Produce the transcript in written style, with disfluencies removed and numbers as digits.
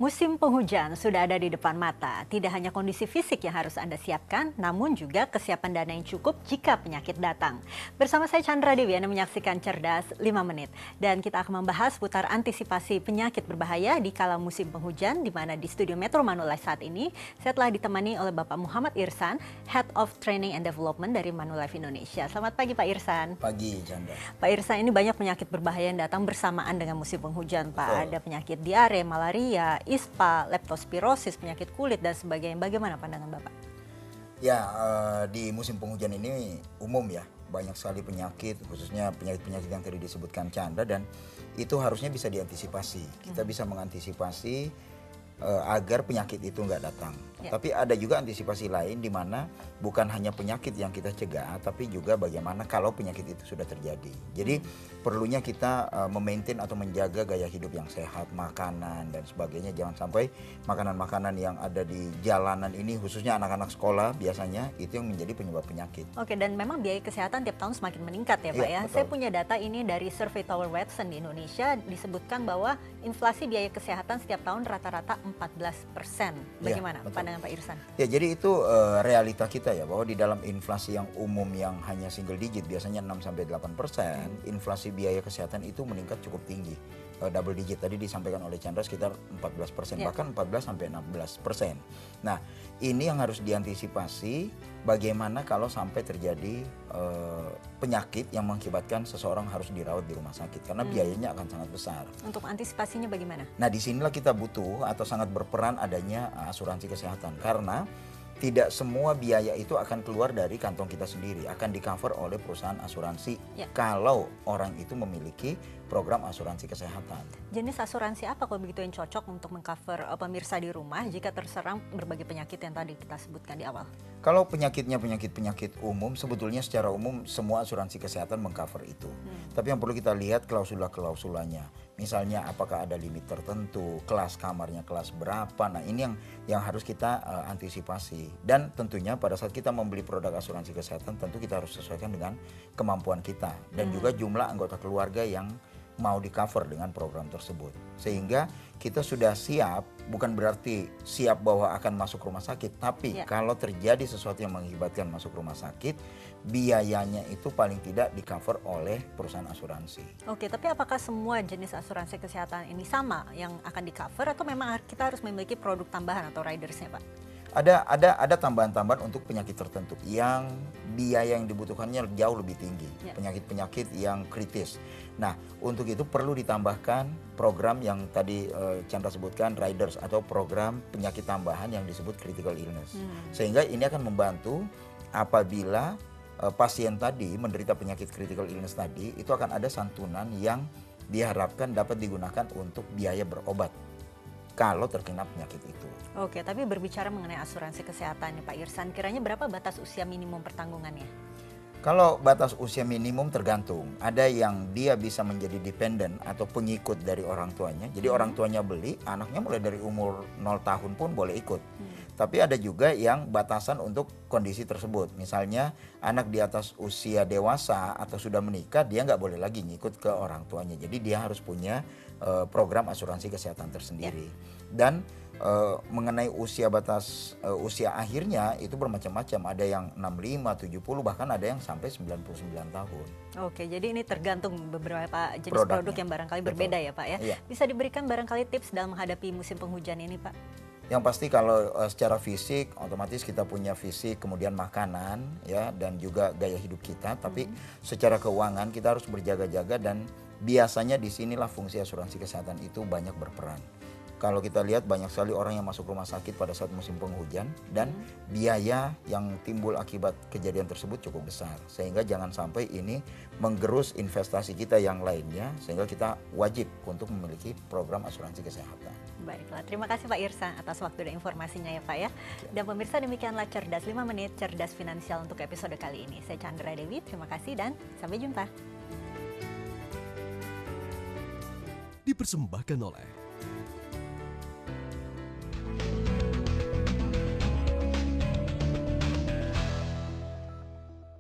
Musim penghujan sudah ada di depan mata. Tidak hanya kondisi fisik yang harus Anda siapkan, namun juga kesiapan dana yang cukup jika penyakit datang. Bersama saya Chandra Dewi, Anda menyaksikan Cerdas 5 Menit. Dan kita akan membahas putar antisipasi penyakit berbahaya di kala musim penghujan, di mana di studio Metro Manulife saat ini, saya telah ditemani oleh Bapak Muhammad Irsan, Head of Training and Development dari Manulife Indonesia. Selamat pagi Pak Irsan. Pagi Chandra. Pak Irsan, ini banyak penyakit berbahaya yang datang bersamaan dengan musim penghujan Pak. Betul. Ada penyakit diare, malaria, ispa, leptospirosis, penyakit kulit, dan sebagainya. Bagaimana pandangan Bapak? Ya, di musim penghujan ini umum ya, banyak sekali penyakit, khususnya penyakit-penyakit yang tadi disebutkan Chandra, dan itu harusnya bisa diantisipasi. Kita bisa mengantisipasi agar penyakit itu nggak datang. Ya. Tapi ada juga antisipasi lain di mana bukan hanya penyakit yang kita cegah, tapi juga bagaimana kalau penyakit itu sudah terjadi. Jadi perlunya kita memaintain atau menjaga gaya hidup yang sehat, makanan dan sebagainya. Jangan sampai makanan-makanan yang ada di jalanan ini, khususnya anak-anak sekolah biasanya, itu yang menjadi penyebab penyakit. Oke, dan memang biaya kesehatan tiap tahun semakin meningkat ya Pak ya. Betul. Saya punya data ini dari Survei Tower Watson di Indonesia, disebutkan bahwa inflasi biaya kesehatan setiap tahun rata-rata 14%. Bagaimana pandangan Pak Irsan? Ya, jadi itu realita kita ya, bahwa di dalam inflasi yang umum yang hanya single digit, biasanya 6-8%, inflasi biaya kesehatan itu meningkat cukup tinggi. Double digit tadi disampaikan oleh Chandra sekitar 14%, bahkan 14-16%. Nah, ini yang harus diantisipasi, bagaimana kalau sampai terjadi penyakit yang mengakibatkan seseorang harus dirawat di rumah sakit, karena biayanya akan sangat besar. Untuk antisipasinya bagaimana? Nah, disinilah kita butuh atau sangat berperan adanya asuransi kesehatan, karena tidak semua biaya itu akan keluar dari kantong kita sendiri, akan di-cover oleh perusahaan asuransi kalau orang itu memiliki program asuransi kesehatan. Jenis asuransi apa kalau begitu yang cocok untuk mengcover pemirsa di rumah jika terserang berbagai penyakit yang tadi kita sebutkan di awal? Kalau penyakitnya penyakit umum, sebetulnya secara umum semua asuransi kesehatan mengcover itu. Tapi yang perlu kita lihat klausulanya. Misalnya apakah ada limit tertentu, kelas kamarnya kelas berapa. Nah, ini yang harus kita antisipasi. Dan tentunya pada saat kita membeli produk asuransi kesehatan, tentu kita harus sesuaikan dengan kemampuan kita dan juga jumlah anggota keluarga yang mau di-cover dengan program tersebut. Sehingga kita sudah siap, bukan berarti siap bahwa akan masuk rumah sakit, tapi kalau terjadi sesuatu yang mengakibatkan masuk rumah sakit, biayanya itu paling tidak di-cover oleh perusahaan asuransi. Oke, tapi apakah semua jenis asuransi kesehatan ini sama yang akan di-cover, atau memang kita harus memiliki produk tambahan atau ridersnya Pak? Ada tambahan-tambahan untuk penyakit tertentu yang biaya yang dibutuhkannya jauh lebih tinggi, penyakit-penyakit yang kritis. Nah, untuk itu perlu ditambahkan program yang tadi Chandra sebutkan, riders, atau program penyakit tambahan yang disebut critical illness. Sehingga ini akan membantu apabila pasien tadi menderita penyakit critical illness tadi, itu akan ada santunan yang diharapkan dapat digunakan untuk biaya berobat kalau terkena penyakit itu. Oke, tapi berbicara mengenai asuransi kesehatan nih Pak Irsan, kiranya berapa batas usia minimum pertanggungannya? Kalau batas usia minimum tergantung. Ada yang dia bisa menjadi dependent atau pengikut dari orang tuanya. Jadi orang tuanya beli, anaknya mulai dari umur 0 tahun pun boleh ikut. Tapi ada juga yang batasan untuk kondisi tersebut. Misalnya anak di atas usia dewasa atau sudah menikah, dia nggak boleh lagi ngikut ke orang tuanya. Jadi dia harus punya program asuransi kesehatan tersendiri. Dan mengenai usia batas usia akhirnya itu bermacam-macam. Ada yang 65, 70, bahkan ada yang sampai 99 tahun. Oke, jadi ini tergantung beberapa jenis produk yang barangkali berbeda ya Pak ya. Bisa diberikan barangkali tips dalam menghadapi musim penghujan ini Pak? Yang pasti kalau secara fisik, otomatis kita punya fisik, kemudian makanan ya, dan juga gaya hidup kita. Tapi secara keuangan kita harus berjaga-jaga, dan biasanya disinilah fungsi asuransi kesehatan itu banyak berperan. Kalau kita lihat banyak sekali orang yang masuk rumah sakit pada saat musim penghujan, dan biaya yang timbul akibat kejadian tersebut cukup besar. Sehingga jangan sampai ini menggerus investasi kita yang lainnya, sehingga kita wajib untuk memiliki program asuransi kesehatan. Baiklah, terima kasih Pak Irsan atas waktu dan informasinya ya Pak ya. Dan pemirsa, demikianlah Cerdas 5 Menit, Cerdas Finansial untuk episode kali ini. Saya Chandra Dewi, terima kasih dan sampai jumpa. Dipersembahkan oleh